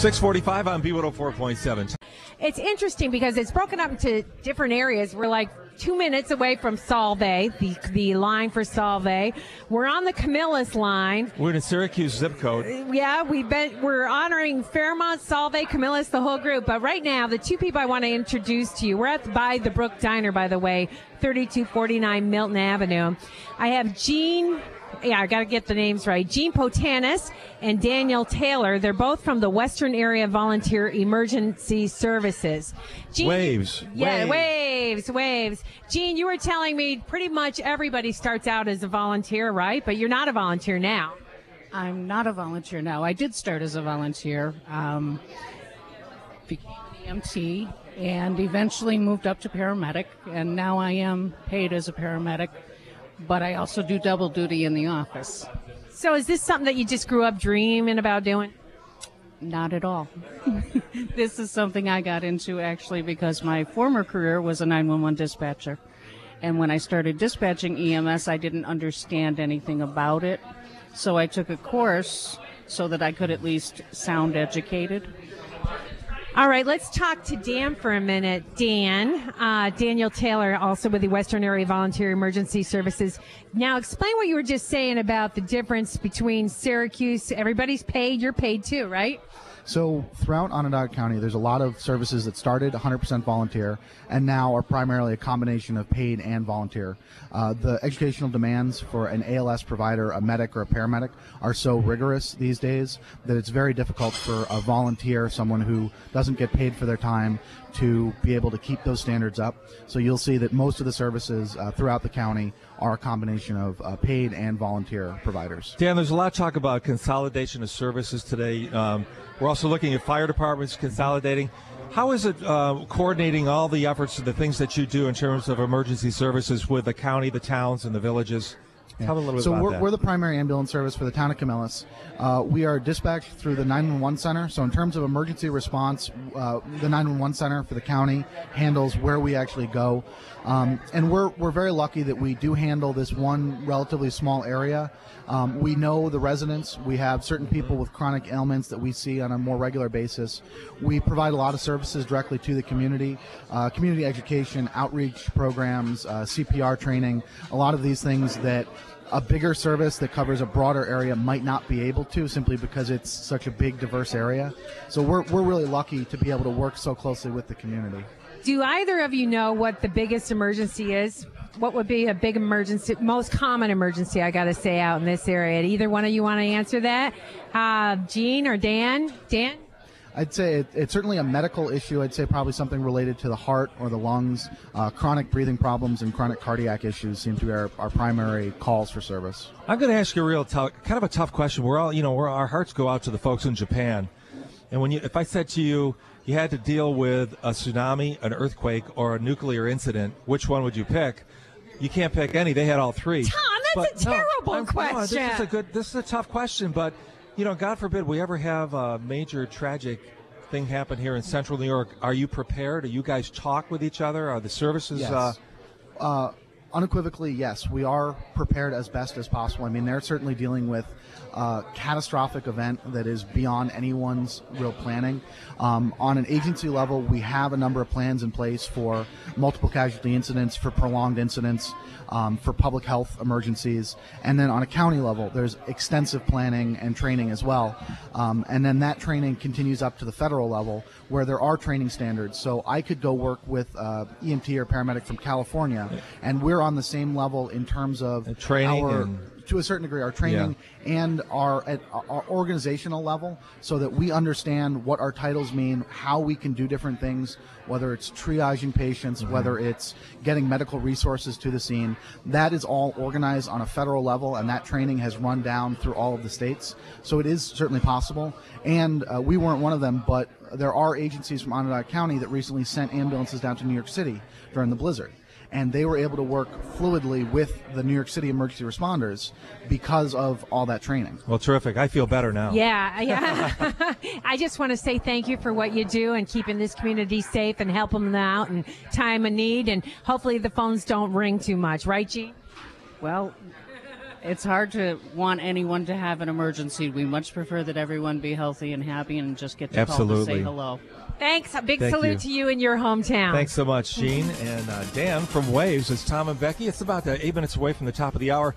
645 on B104.7. It's interesting because it's broken up into different areas. We're like 2 minutes away from Solvay, the line for Solvay. We're on the Camillus line. We're in a Syracuse zip code. Yeah, we're honoring Fairmont, Solvay, Camillus, the whole group. But right now, the two people I want to introduce to you, we're by the Brook Diner, by the way, 3249 Milton Avenue. I have Jeanne. Yeah, I got to get the names right. Jeanne Potanas and Daniel Taylor. They're both from the Western Area Volunteer Emergency Services. Jeanne, Waves. Yeah, waves. Jeanne, you were telling me pretty much everybody starts out as a volunteer, right? But you're not a volunteer now. I'm not a volunteer now. I did start as a volunteer, became an EMT, and eventually moved up to paramedic, and now I am paid as a paramedic. But I also do double duty in the office. So is this something that you just grew up dreaming about doing? Not at all. This is something I got into actually because my former career was a 911 dispatcher. And when I started dispatching EMS, I didn't understand anything about it. So I took a course so that I could at least sound educated. All right, let's talk to Dan for a minute. Daniel Taylor, also with the Western Area Volunteer Emergency Services. Now, explain what you were just saying about the difference between Syracuse. Everybody's paid. You're paid too, right? So throughout Onondaga County, there's a lot of services that started 100% volunteer and now are primarily a combination of paid and volunteer. The educational demands for an ALS provider, a medic, or a paramedic are so rigorous these days that it's very difficult for a volunteer, someone who doesn't get paid for their time, to be able to keep those standards up. So you'll see that most of the services throughout the county are a combination of paid and volunteer providers. Dan, there's a lot of talk about consolidation of services today. We're also looking at fire departments consolidating. How is it coordinating all the efforts and the things that you do in terms of emergency services with the county, the towns, and the villages? Tell me a little bit about that. We're the primary ambulance service for the town of Camillus. We are dispatched through the 911 center. So in terms of emergency response, the 911 center for the county handles where we actually go. And we're very lucky that we do handle this one relatively small area. We know the residents. We have certain people with chronic ailments that we see on a more regular basis. We provide a lot of services directly to the community, community education, outreach programs, CPR training, a lot of these things that a bigger service that covers a broader area might not be able to, simply because it's such a big, diverse area. So we're really lucky to be able to work so closely with the community. Do either of you know what the biggest emergency is? What would be a big emergency, most common emergency, I got to say, out in this area? Either one of you want to answer that? Jeanne or Dan? Dan? I'd say it's certainly a medical issue. I'd say probably something related to the heart or the lungs. Chronic breathing problems and chronic cardiac issues seem to be our primary calls for service. I'm going to ask you a kind of a tough question. We're all, our hearts go out to the folks in Japan. And if I said to you, you had to deal with a tsunami, an earthquake, or a nuclear incident, which one would you pick? You can't pick any. They had all three. Tom, that's a terrible question. This is a tough question, but God forbid we ever have a major tragic thing happen here in Central New York. Are you prepared? Do you guys talk with each other? Are the services? Yes. Unequivocally, yes. We are prepared as best as possible. I mean, they're certainly dealing with a catastrophic event that is beyond anyone's real planning. On an agency level, we have a number of plans in place for multiple casualty incidents, for prolonged incidents, for public health emergencies. And then on a county level, there's extensive planning and training as well. And then that training continues up to the federal level, where there are training standards. So I could go work with EMT or paramedic from California, and we're on the same level in terms of training to a certain degree, our training and our organizational level, so that we understand what our titles mean, how we can do different things, whether it's triaging patients, whether it's getting medical resources to the scene. That is all organized on a federal level, and that training has run down through all of the states. So it is certainly possible. And we weren't one of them, but there are agencies from Onondaga County that recently sent ambulances down to New York City during the blizzard. And they were able to work fluidly with the New York City emergency responders because of all that training. Well, terrific. I feel better now. Yeah. I just want to say thank you for what you do and keeping this community safe and helping them out in time of need. And hopefully the phones don't ring too much. Right, Jeanne? Well, It's hard to want anyone to have an emergency. We much prefer that everyone be healthy and happy and just get to call to say hello. Thanks. A big Thank salute you. to you in your hometown. Thanks so much, Jeanne. And Dan from Waves is Tom and Becky. It's about 8 minutes away from the top of the hour.